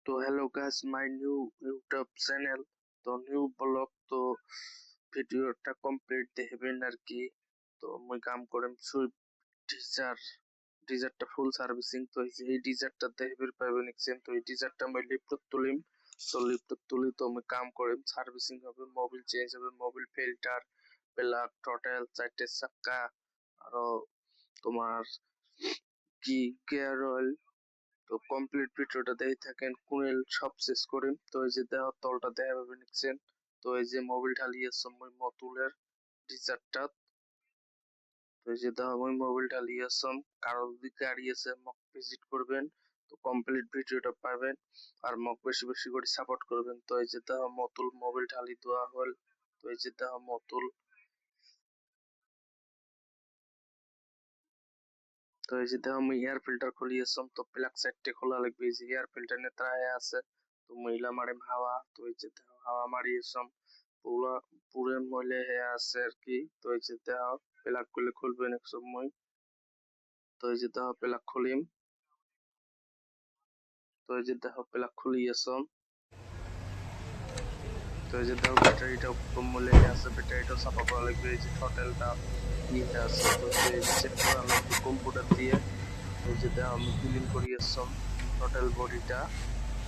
তো hello guys, my new YouTube channel. তো new blog তো ভিডিওটা কমপ্লিট দেখবেন আর কি। তো মুই কাম করেন সুইফট ডিজারটা ফুল সার্ভিসিং। তো এই ডিজারটা দেখবেন পাবেন এক্সেন। তো এই ডিজারটা মই লিফট তুলিম। তো লিফট তুলি তো মুই কাম করেন সার্ভিসিং হবে, মোবিল চেঞ্জ হবে, মোবিল ফিল্টার, প্লাগ, টোটাল, চারটে চাক্কা, আরো তোমার কি গিয়ার অয়েল। তো কমপ্লিট ভিডিওটা দেখে থাকেন কুনেল সব শেষ করি। তো এই যে দেহ তলটা দেখা পাবেন নিচ্ছেন। তো এই যে মোবিল ঢালিয়ে সময় মতুলের ডিজারটা। তো এই যে দেহ মই মোবিল ঢালিয়ে সম কারো যদি গাড়ি আছে মক ভিজিট করবেন। তো কমপ্লিট ভিডিওটা পাবেন আর মক বেশি বেশি করে সাপোর্ট করবেন। তো এই যে দেহ মতুল মোবিল ঢালি দেওয়া হল। তো এই যে দেহ মতুল। তো এই যে দেখো আমি এয়ার ফিল্টার খুলিয়েছম। তো প্লাগ সাইডটা খোলা লাগবে। এই যে এয়ার ফিল্টার নে ত্রায় আছে। তো মহিলা মারিম হাওয়া। তো এই যে দেখো হাওয়া মারিয়েছম পুরা পুরে মহিলা হয়ে আছে আর কি। তো এই যে দেখো প্লাগ গুলো খুলবেন এক সময়। তো এই যে দেখো প্লাগ খুলিম। তো এই যে দেখো প্লাগ খুলিয়েছম। তো এই যে দেখো ব্যাটারিটা কম মূল্যে আছে, ব্যাটারিটা সাফা করা লাগবে। এই যে টোটালটা ইয়ে আছে। তো এই যে চেক করা লাগবে কম্পিউটার দিয়ে। এই যে দেখো আমি ক্লিন করিয়েছম টোটাল বডিটা,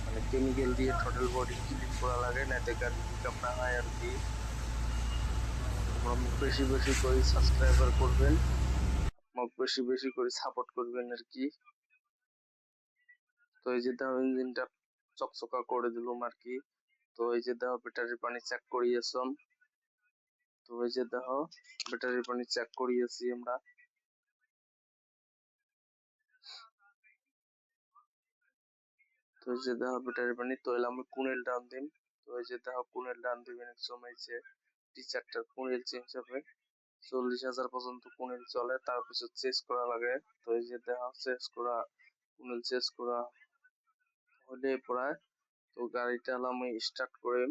মানে কেমিক্যাল দিয়ে টোটাল বডি ক্লিন করা লাগে, নাতে গাড়ি পিকআপ না হয় আর কি। তোমরা বেশি বেশি করে সাবস্ক্রাইবার করবেন, বেশি বেশি করে সাপোর্ট করবেন আর কি। তো এই যে দেখো ইঞ্জিনটা চকচকা করে দিলাম আর কি। তো এই যে দেখো ব্যাটারির পানি চেক করিয়েছম। তো এই যে দেখো ব্যাটারির পানি চেক করিয়েছি আমরা। তো এই যে দেখো ব্যাটারির পানি। তো এলাম আমি কুনেল ডান দিম। তো এই যে দেখো কুনেল ডান দিবেন এক সময় যে টি-চারটার কুনেল চেঞ্জ হবে। 40,000 পর্যন্ত কুনেল চলে, তারপিছত চেঞ্জ করা লাগে। তো এই যে দেখা চেঞ্জ করা কুনেল চেঞ্জ করা হলে প্রায় তো গাড়িটা আমি স্টার্ট করে।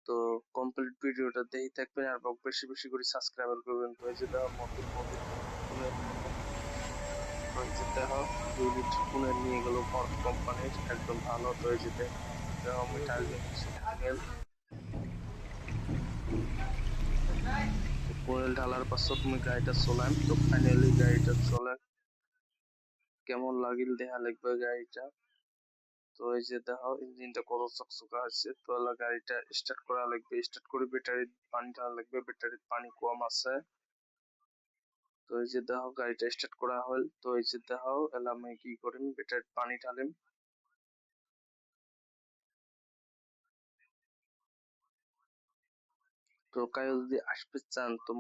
তো কমপ্লিট ভিডিওটা দেখে থাকবেন আর বেশি বেশি করে সাবস্ক্রাইবার করবেন। তো এই যে দেখো নতুন মোবিল কুনেল। তো এই যে দেখো 2 লিটার কুনেল নিয়ে গেল ফর্ড কোম্পানির, একদম ভালো। তো এই যে দেখো আমি টার্গেট কুনেল। কুনেল ঢালার পাছত আমি গাড়িটা চলাম। তো ফাইনালি গাড়িটা চলে কেমন লাগিল দেখা লাগবে গাড়িটা। তো এই যে দেখো ইঞ্জিনটা কত চকচকা আছে। তো গাড়িটা স্টার্ট করা লাগবে, স্টার্ট করে ব্যাটারি পানি ঢালা লাগবে, ব্যাটারির পানি কম আছে। তো এই যে দেখো গাড়িটা স্টার্ট করা হল। তো এই যে দেখো এলাম আমি কি করিম ব্যাটারির পানি ঢালিম। তো কায়ো যদি আসতে চান তো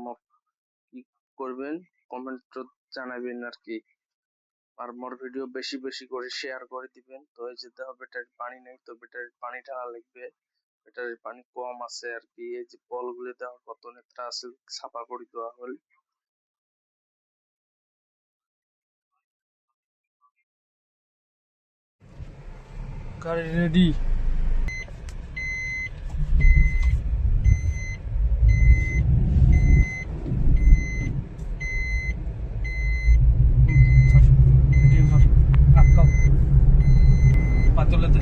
কি করবেন কমেন্ট জানাবেন আর কি। আর মোর ভিডিও বেশি বেশি করে শেয়ার করে দিবেন। তো এই যে দেখো ব্যাটারির পানি নেই, তো ব্যাটারির পানি ঢালা লাগবে, ব্যাটারির পানি কম আছে আর কি। এই যে বলগুলো দেওয়া কত নেত্রা আছে ছাপা করে দেওয়া হল। গাড়ি রেডি। পাতলাতে